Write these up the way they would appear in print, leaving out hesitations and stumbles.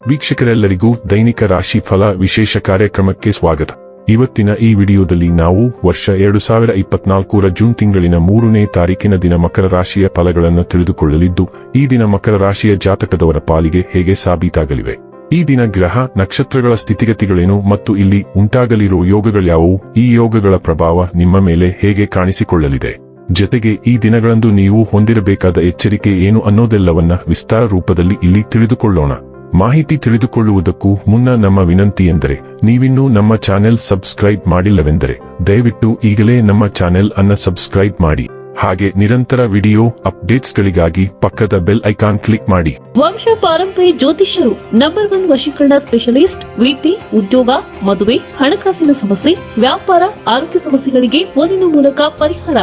ವೀಕ್ಷಕರೆಲ್ಲರಿಗೂ ದೈನಿಕ ರಾಶಿ ಫಲ ವಿಶೇಷ ಕಾರ್ಯಕ್ರಮಕ್ಕೆ ಸ್ವಾಗತ. ಇವತ್ತಿನ ಈ ವಿಡಿಯೋದಲ್ಲಿ ನಾವು ವರ್ಷ 2024ರ ಜೂನ್ ತಿಂಗಳಿನ 3ನೇ ತಾರೀಕಿನ ದಿನ ಮಕರ ರಾಶಿಯ ಫಲಗಳನ್ನು ತಿಳಿದುಕೊಳ್ಳಲಿದ್ದು, ಈ ದಿನ ಮಕರ ರಾಶಿಯ ಜಾತಕದವರ ಪಾಲಿಗೆ ಹೇಗೆ ಸಾಬೀತಾಗಲಿವೆ, ಈ ದಿನ ಗ್ರಹ ನಕ್ಷತ್ರಗಳ ಸ್ಥಿತಿಗತಿಗಳೇನು ಮತ್ತು ಇಲ್ಲಿ ಉಂಟಾಗಲಿರುವ ಯೋಗಗಳ್ಯಾವುವು, ಈ ಯೋಗಗಳ ಪ್ರಭಾವ ನಿಮ್ಮ ಮೇಲೆ ಹೇಗೆ ಕಾಣಿಸಿಕೊಳ್ಳಲಿದೆ, ಜೊತೆಗೆ ಈ ದಿನಗಳಂದು ನೀವು ಹೊಂದಿರಬೇಕಾದ ಎಚ್ಚರಿಕೆ ಏನು ಅನ್ನೋದೆಲ್ಲವನ್ನ ವಿಸ್ತಾರ ರೂಪದಲ್ಲಿ ಇಲ್ಲಿ ತಿಳಿದುಕೊಳ್ಳೋಣ. ಮಾಹಿತಿ ತಿಳಿದುಕೊಳ್ಳುವುದಕ್ಕೂ ಮುನ್ನ ನಮ್ಮ ವಿನಂತಿ ಎಂದರೆ, ನೀವಿನ್ನೂ ನಮ್ಮ ಚಾನೆಲ್ ಸಬ್ಸ್ಕ್ರೈಬ್ ಮಾಡಿಲ್ಲವೆಂದರೆ ದಯವಿಟ್ಟು ಈಗಲೇ ನಮ್ಮ ಚಾನೆಲ್ ಅನ್ನು ಸಬ್ಸ್ಕ್ರೈಬ್ ಮಾಡಿ. ಹಾಗೆ ನಿರಂತರ ವಿಡಿಯೋ ಅಪ್ಡೇಟ್ಸ್ಗಳಿಗಾಗಿ ಪಕ್ಕದ ಬೆಲ್ ಐಕಾನ್ ಕ್ಲಿಕ್ ಮಾಡಿ. ವಂಶ ಪಾರಂಪರ್ಯ ಜ್ಯೋತಿಷ್ಯರು ನಂಬರ್ 1 ವಶೀಕರಣ ಸ್ಪೆಷಲಿಸ್ಟ್. ವೃತ್ತಿ, ಉದ್ಯೋಗ, ಮದುವೆ, ಹಣಕಾಸಿನ ಸಮಸ್ಯೆ, ವ್ಯಾಪಾರ, ಆರೋಗ್ಯ ಸಮಸ್ಯೆಗಳಿಗೆ ಫೋನಿನ ಮೂಲಕ ಪರಿಹಾರ.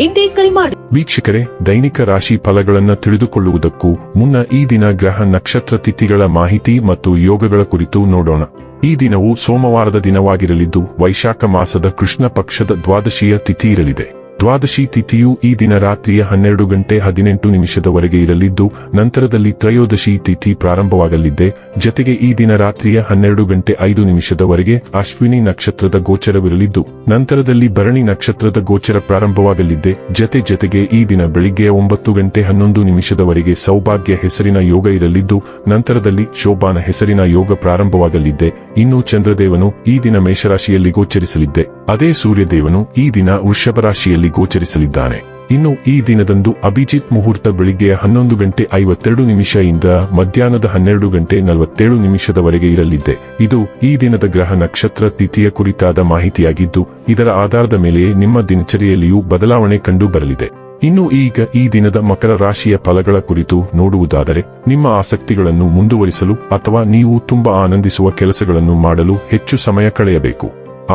ಇಂದೇ ಕರೆ ಮಾಡಿ. ವೀಕ್ಷಕರೇ, ದೈನಿಕ ರಾಶಿ ಫಲಗಳನ್ನು ತಿಳಿದುಕೊಳ್ಳುವುದಕ್ಕೂ ಮುನ್ನ ಈ ದಿನ ಗ್ರಹ ನಕ್ಷತ್ರ ತಿಥಿಗಳ ಮಾಹಿತಿ ಮತ್ತು ಯೋಗಗಳ ಕುರಿತು ನೋಡೋಣ. ಈ ದಿನವು ಸೋಮವಾರದ ದಿನವಾಗಿರಲಿದ್ದು, ವೈಶಾಖ ಮಾಸದ ಕೃಷ್ಣ ಪಕ್ಷದ ದ್ವಾದಶಿಯ ತಿಥಿ ಇರಲಿದೆ. ದ್ವಾದಶಿ ತಿಥಿಯು ಈ ದಿನ ರಾತ್ರಿಯ 12:18 ಇರಲಿದ್ದು, ನಂತರದಲ್ಲಿ ತ್ರಯೋದಶಿ ತಿಥಿ ಪ್ರಾರಂಭವಾಗಲಿದೆ. ಜೊತೆಗೆ ಈ ದಿನ ರಾತ್ರಿಯ 12:05 ಅಶ್ವಿನಿ ನಕ್ಷತ್ರದ ಗೋಚರವಿರಲಿದ್ದು, ನಂತರದಲ್ಲಿ ಭರಣಿ ನಕ್ಷತ್ರದ ಗೋಚರ ಪ್ರಾರಂಭವಾಗಲಿದೆ. ಜೊತೆಗೆ ಈ ದಿನ ಬೆಳಿಗ್ಗೆ 9:11 ಸೌಭಾಗ್ಯ ಹೆಸರಿನ ಯೋಗ ಇರಲಿದ್ದು, ನಂತರದಲ್ಲಿ ಶೋಭಾನ ಹೆಸರಿನ ಯೋಗ ಪ್ರಾರಂಭವಾಗಲಿದೆ. ಇನ್ನು ಚಂದ್ರದೇವನು ಈ ದಿನ ಮೇಷರಾಶಿಯಲ್ಲಿ ಗೋಚರಿಸಲಿದ್ದೆ, ಅದೇ ಸೂರ್ಯದೇವನು ಈ ದಿನ ವೃಷಭ ರಾಶಿಯಲ್ಲಿ ಗೋಚರಿಸಲಿದ್ದಾನೆ. ಇನ್ನು ಈ ದಿನದಂದು ಅಭಿಜಿತ್ ಮುಹೂರ್ತ ಬೆಳಿಗ್ಗೆ 11:52 ಇಂದ ಮಧ್ಯಾಹ್ನದ 12:47 ಇರಲಿದೆ. ಇದು ಈ ದಿನದ ಗ್ರಹ ನಕ್ಷತ್ರ ತಿಥಿಯ ಕುರಿತಾದ ಮಾಹಿತಿಯಾಗಿದ್ದು, ಇದರ ಆಧಾರದ ಮೇಲೆಯೇ ನಿಮ್ಮ ದಿನಚರಿಯಲ್ಲಿಯೂ ಬದಲಾವಣೆ ಕಂಡು ಬರಲಿದೆ. ಇನ್ನು ಈಗ ಈ ದಿನದ ಮಕರ ರಾಶಿಯ ಫಲಗಳ ಕುರಿತು ನೋಡುವುದಾದರೆ, ನಿಮ್ಮ ಆಸಕ್ತಿಗಳನ್ನು ಮುಂದುವರಿಸಲು ಅಥವಾ ನೀವು ತುಂಬಾ ಆನಂದಿಸುವ ಕೆಲಸಗಳನ್ನು ಮಾಡಲು ಹೆಚ್ಚು ಸಮಯ ಕಳೆಯಬೇಕು.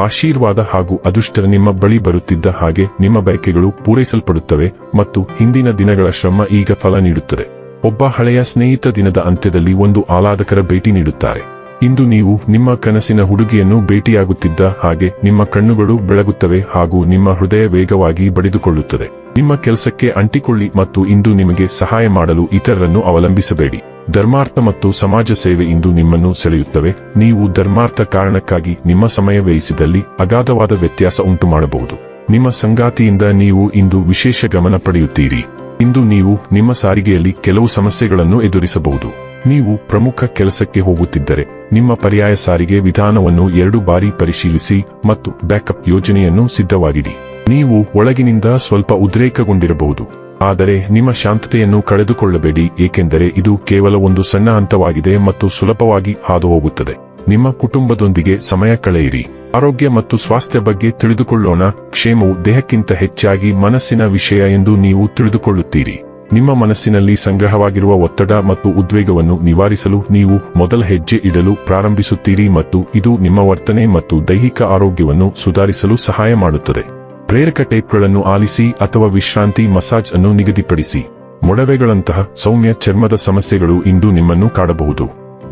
ಆಶೀರ್ವಾದ ಹಾಗೂ ಅದೃಷ್ಟ ನಿಮ್ಮ ಬಳಿ ಬರುತ್ತಿದ್ದ ಹಾಗೆ ನಿಮ್ಮ ಬಯಕೆಗಳು ಪೂರೈಸಲ್ಪಡುತ್ತವೆ ಮತ್ತು ಹಿಂದಿನ ದಿನಗಳ ಶ್ರಮ ಈಗ ಫಲ ನೀಡುತ್ತದೆ. ಒಬ್ಬ ಹಳೆಯ ಸ್ನೇಹಿತ ದಿನದ ಅಂತ್ಯದಲ್ಲಿ ಒಂದು ಆಹ್ಲಾದಕರ ಭೇಟಿ ನೀಡುತ್ತಾರೆ. ಇಂದು ನೀವು ನಿಮ್ಮ ಕನಸಿನ ಹುಡುಗಿಯನ್ನು ಭೇಟಿಯಾಗುತ್ತಿದ್ದ ಹಾಗೆ ನಿಮ್ಮ ಕಣ್ಣುಗಳು ಬೆಳಗುತ್ತವೆ ಹಾಗೂ ನಿಮ್ಮ ಹೃದಯ ವೇಗವಾಗಿ ಬಡಿದುಕೊಳ್ಳುತ್ತದೆ. ನಿಮ್ಮ ಕೆಲಸಕ್ಕೆ ಅಂಟಿಕೊಳ್ಳಿ ಮತ್ತು ಇಂದು ನಿಮಗೆ ಸಹಾಯ ಮಾಡಲು ಇತರರನ್ನು ಅವಲಂಬಿಸಬೇಡಿ. ಧರ್ಮಾರ್ಥ ಮತ್ತು ಸಮಾಜ ಸೇವೆ ಇಂದು ನಿಮ್ಮನ್ನು ಸೆಳೆಯುತ್ತವೆ. ನೀವು ಧರ್ಮಾರ್ಥ ಕಾರಣಕ್ಕಾಗಿ ನಿಮ್ಮ ಸಮಯ ವ್ಯಯಿಸಿದಲ್ಲಿ ಅಗಾಧವಾದ ವ್ಯತ್ಯಾಸ ಉಂಟು ಮಾಡಬಹುದು. ನಿಮ್ಮ ಸಂಗಾತಿಯಿಂದ ನೀವು ಇಂದು ವಿಶೇಷ ಗಮನ ಪಡೆಯುತ್ತೀರಿ. ಇಂದು ನೀವು ನಿಮ್ಮ ಸಾರಿಗೆಯಲ್ಲಿ ಕೆಲವು ಸಮಸ್ಯೆಗಳನ್ನು ಎದುರಿಸಬಹುದು. ನೀವು ಪ್ರಮುಖ ಕೆಲಸಕ್ಕೆ ಹೋಗುತ್ತಿದ್ದರೆ ನಿಮ್ಮ ಪರ್ಯಾಯ ಸಾರಿಗೆ ವಿಧಾನವನ್ನು 2 ಬಾರಿ ಪರಿಶೀಲಿಸಿ ಮತ್ತು ಬ್ಯಾಕಪ್ ಯೋಜನೆಯನ್ನು ಸಿದ್ಧವಾಗಿಡಿ. ನೀವು ಒಳಗಿನಿಂದ ಸ್ವಲ್ಪ ಉದ್ರೇಕಗೊಂಡಿರಬಹುದು, ಆದರೆ ನಿಮ್ಮ ಶಾಂತತೆಯನ್ನು ಕಳೆದುಕೊಳ್ಳಬೇಡಿ, ಏಕೆಂದರೆ ಇದು ಕೇವಲ ಒಂದು ಸಣ್ಣ ಹಂತವಾಗಿದೆ ಮತ್ತು ಸುಲಭವಾಗಿ ಹಾದುಹೋಗುತ್ತದೆ. ನಿಮ್ಮ ಕುಟುಂಬದೊಂದಿಗೆ ಸಮಯ ಕಳೆಯಿರಿ. ಆರೋಗ್ಯ ಮತ್ತು ಸ್ವಾಸ್ಥ್ಯ ಬಗ್ಗೆ ತಿಳಿದುಕೊಳ್ಳೋಣ. ಕ್ಷೇಮವು ದೇಹಕ್ಕಿಂತ ಹೆಚ್ಚಾಗಿ ಮನಸ್ಸಿನ ವಿಷಯ ಎಂದು ನೀವು ತಿಳಿದುಕೊಳ್ಳುತ್ತೀರಿ. ನಿಮ್ಮ ಮನಸ್ಸಿನಲ್ಲಿ ಸಂಗ್ರಹವಾಗಿರುವ ಒತ್ತಡ ಮತ್ತು ಉದ್ವೇಗವನ್ನು ನಿವಾರಿಸಲು ನೀವು ಮೊದಲ ಹೆಜ್ಜೆ ಇಡಲು ಪ್ರಾರಂಭಿಸುತ್ತೀರಿ ಮತ್ತು ಇದು ನಿಮ್ಮ ವರ್ತನೆ ಮತ್ತು ದೈಹಿಕ ಆರೋಗ್ಯವನ್ನು ಸುಧಾರಿಸಲು ಸಹಾಯ ಮಾಡುತ್ತದೆ. ಪ್ರೇರಕ ಟೇಪ್ಗಳನ್ನು ಆಲಿಸಿ ಅಥವಾ ವಿಶ್ರಾಂತಿ ಮಸಾಜ್ ಅನ್ನು ನಿಗದಿಪಡಿಸಿ. ಮೊಡವೆಗಳಂತಹ ಸೌಮ್ಯ ಚರ್ಮದ ಸಮಸ್ಯೆಗಳು ಇಂದು ನಿಮ್ಮನ್ನು ಕಾಡಬಹುದು.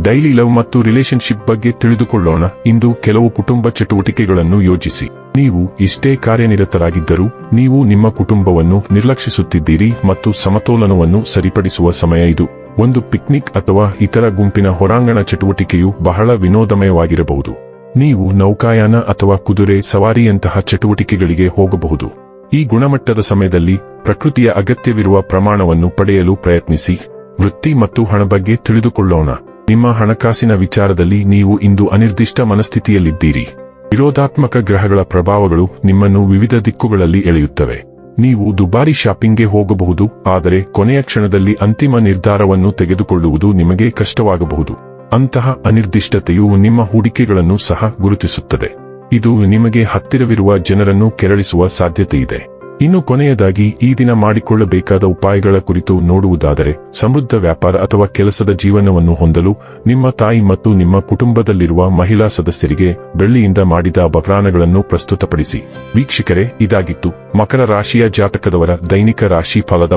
ಡೈಲಿ ಲವ್ ಮತ್ತು ರಿಲೇಶನ್ಶಿಪ್ ಬಗ್ಗೆ ತಿಳಿದುಕೊಳ್ಳೋಣ. ಇಂದು ಕೆಲವು ಕುಟುಂಬ ಚಟುವಟಿಕೆಗಳನ್ನು ಯೋಜಿಸಿ. ನೀವು ಇಷ್ಟೇ ಕಾರ್ಯನಿರತರಾಗಿದ್ದರೂ ನೀವು ನಿಮ್ಮ ಕುಟುಂಬವನ್ನು ನಿರ್ಲಕ್ಷಿಸುತ್ತಿದ್ದೀರಿ ಮತ್ತು ಸಮತೋಲನವನ್ನು ಸರಿಪಡಿಸುವ ಸಮಯ ಇದು. ಒಂದು ಪಿಕ್ನಿಕ್ ಅಥವಾ ಇತರ ಗುಂಪಿನ ಹೊರಾಂಗಣ ಚಟುವಟಿಕೆಯು ಬಹಳ ವಿನೋದಮಯವಾಗಿರಬಹುದು. ನೀವು ನೌಕಾಯಾನ ಅಥವಾ ಕುದುರೆ ಸವಾರಿಯಂತಹ ಚಟುವಟಿಕೆಗಳಿಗೆ ಹೋಗಬಹುದು. ಈ ಗುಣಮಟ್ಟದ ಸಮಯದಲ್ಲಿ ಪ್ರಕೃತಿಯ ಅಗತ್ಯವಿರುವ ಪ್ರಮಾಣವನ್ನು ಪಡೆಯಲು ಪ್ರಯತ್ನಿಸಿ. ವೃತ್ತಿ ಮತ್ತು ಹಣ ಬಗ್ಗೆ ತಿಳಿದುಕೊಳ್ಳೋಣ. ನಿಮ್ಮ ಹಣಕಾಸಿನ ವಿಚಾರದಲ್ಲಿ ನೀವು ಇಂದು ಅನಿರ್ದಿಷ್ಟ ಮನಸ್ಥಿತಿಯಲ್ಲಿದ್ದೀರಿ. ವಿರೋಧಾತ್ಮಕ ಗ್ರಹಗಳ ಪ್ರಭಾವಗಳು ನಿಮ್ಮನ್ನು ವಿವಿಧ ದಿಕ್ಕುಗಳಲ್ಲಿ ಎಳೆಯುತ್ತವೆ. ನೀವು ದುಬಾರಿ ಶಾಪಿಂಗ್ಗೆ ಹೋಗಬಹುದು, ಆದರೆ ಕೊನೆಯ ಕ್ಷಣದಲ್ಲಿ ಅಂತಿಮ ನಿರ್ಧಾರವನ್ನು ತೆಗೆದುಕೊಳ್ಳುವುದು ನಿಮಗೆ ಕಷ್ಟವಾಗಬಹುದು. ಅಂತಹ ಅನಿರ್ದಿಷ್ಟತೆಯು ನಿಮ್ಮ ಹೂಡಿಕೆಗಳನ್ನು ಸಹ ಗುರುತಿಸುತ್ತದೆ. ಇದು ನಿಮಗೆ ಹತ್ತಿರವಿರುವ ಜನರನ್ನು ಕೆರಳಿಸುವ ಸಾಧ್ಯತೆಯಿದೆ. ಇನ್ನು ಕೊನೆಯದಾಗಿ ಈ ದಿನ ಮಾಡಿಕೊಳ್ಳಬೇಕಾದ ಉಪಾಯಗಳ ಕುರಿತು ನೋಡುವುದಾದರೆ, ಸಮೃದ್ಧ ವ್ಯಾಪಾರ ಅಥವಾ ಕೆಲಸದ ಜೀವನವನ್ನು ಹೊಂದಲು ನಿಮ್ಮ ತಾಯಿ ಮತ್ತು ನಿಮ್ಮ ಕುಟುಂಬದಲ್ಲಿರುವ ಮಹಿಳಾ ಸದಸ್ಯರಿಗೆ ಬೆಳ್ಳಿಯಿಂದ ಮಾಡಿದ ಆಭರಣಗಳನ್ನು ಪ್ರಸ್ತುತಪಡಿಸಿ. ವೀಕ್ಷಕರೇ, ಇದಾಗಿತ್ತು ಮಕರ ರಾಶಿಯ ಜಾತಕದವರ ದೈನಿಕ ರಾಶಿ ಫಲದ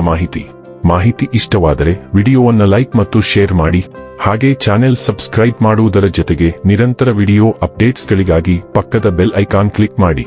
ಮಾಹಿತಿ ಇಷ್ಟವಾದರೆ ವಿಡಿಯೋವನ್ನು ಲೈಕ್ ಮತ್ತು ಶೇರ್ ಮಾಡಿ. ಹಾಗೆ ಚಾನೆಲ್ ಸಬ್ಸ್ಕ್ರೈಬ್ ಮಾಡುವುದರ ಜೊತೆಗೆ ನಿರಂತರ ವಿಡಿಯೋ ಅಪ್ಡೇಟ್ಸ್ಗಳಿಗಾಗಿ ಪಕ್ಕದ ಬೆಲ್ ಐಕಾನ್ ಕ್ಲಿಕ್ ಮಾಡಿ.